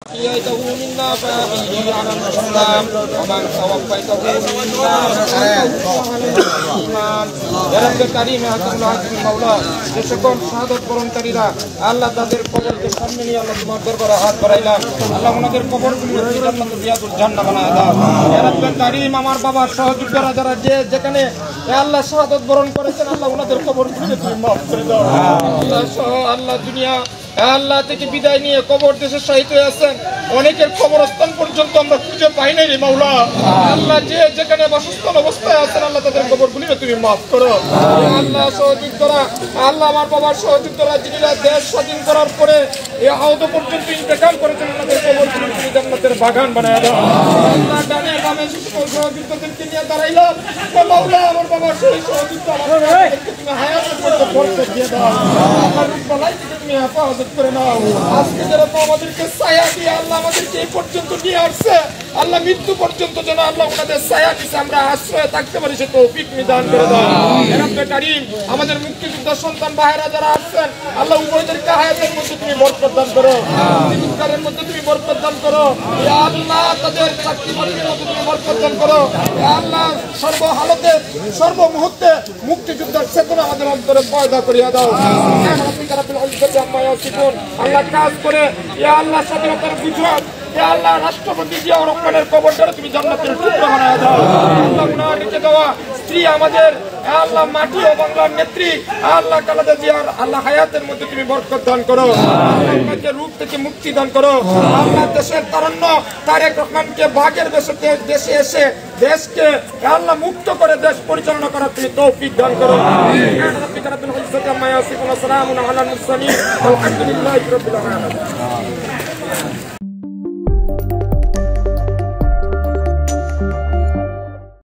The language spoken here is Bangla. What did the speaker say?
أحييته منا فأحيه على الإسلام ومن توفيته منا يا رب الكريم حكيم الحكيم مولا যে সকল শাহাদাত বরণকারীরা আল্লাহ তাদের কবরকে সামনে নিয়ে আল্লাহ তোমার দরবারে হাত বাড়াইলাম আল্লাহ ওনাদের কবরগুলো জান্নাতুল রিয়াদুল জান্নাহ বানায় দাও ইয়া রাব্বুল কারীম আমার বাবার সহযোগীরা যারা যে যেখানে আল্লাহ শাহাদাত বরণ করেছেন আল্লাহ ওনাদের কবরগুলো তুমি maaf করে দাও আল্লাহ সহ আল্লাহ দুনিয়া আল্লাহ থেকে বিদায় নিয়ে কবর দেশে শহীদ হয়ে আছেন অনেকের কবরস্থান পর্যন্ত আমরা খুঁজে পাই নাই রে মাওলা আল্লাহ যে যেখানে বাসস্থান অবস্থায় আছেন আল্লাহ তাদের কবরগুলো তুমি maaf করো আল্লাহ সহযোগ করা আল্লাহ আমার বাবার সহযোগ করা যিনিরা দেশ স্বাধীন করার পরে এই আহত পর্যন্ত ইন্তেকাল করেছেন তাদের কবরগুলো তুমি জান্নাতের বাগান বানায় দাও আল্লাহ ডানে বামে সকল সহযোগীদেরকে নিয়ে দাঁড়াইলাম মাওলা আমার বাবার সেই সহযোগিতা আমাদেরকে তুমি হায়াতের মধ্যে বরকত দিয়ে দাও আমার রূপলাই থেকে তুমি হেফাজত করে নাও আজকে যারা আমাদেরকে ছায়া দিয়ে আল্লাহ আমাদেরকে এই পর্যন্ত নিয়ে আসছে আল্লাহ মৃত্যু পর্যন্ত যেন আল্লাহ ওনাদের ছায়া দিচ্ছে আমরা আশ্রয়ে থাকতে পারি সে তৌফিক দান করে দাও ইয়া রাব্বে কারীম আমাদের মুক্তিযোদ্ধা সন্তান ভাইরা যারা আসছেন আল্লাহ উভয়দেরকে হায়াতের মধ্যে তুমি বরকত দান করো মুক্তিযোদ্ধাদের মধ্যে তুমি বরকত দান করো ইয়া আল্লাহ তাদের চাকরি বাকরির মধ্যে তুমি বরকত দান করো ইয়া আল্লাহ সর্ব হালতে সর্ব মুহূর্তে মুক্তিযোদ্ধার চেতনা আমাদের অন্তরে পয়দা করিয়া দাও আল্লাহ কাজ করে ইয়া আল্লাহ স্বাধীনতার গুজরাট ইয়া আল্লাহ রাষ্ট্রপতি জিয়াউর রহমানের কবরটা তুমি জান্নাতের টুকরা বানায় দাও আল্লাহ উনার নিচে দেওয়া স্ত্রী আমাদের আল্লাহ মাটি ও বাংলার নেত্রী আল্লাহ খালেদা জিয়ার আল্লাহ হায়াতের মধ্যে তুমি বরকত দান করো আল্লাহকে রূপ থেকে মুক্তি দান করো আল্লাহ দেশের তারুণ্য তারেক রহমানকে ভাগের দেশে এসে দেশকে আল্লাহ মুক্ত করে দেশ পরিচালনা করার তুমি তৌফিক দান করো আলহামদুলিল্লাহি রাব্বিল আলামিন।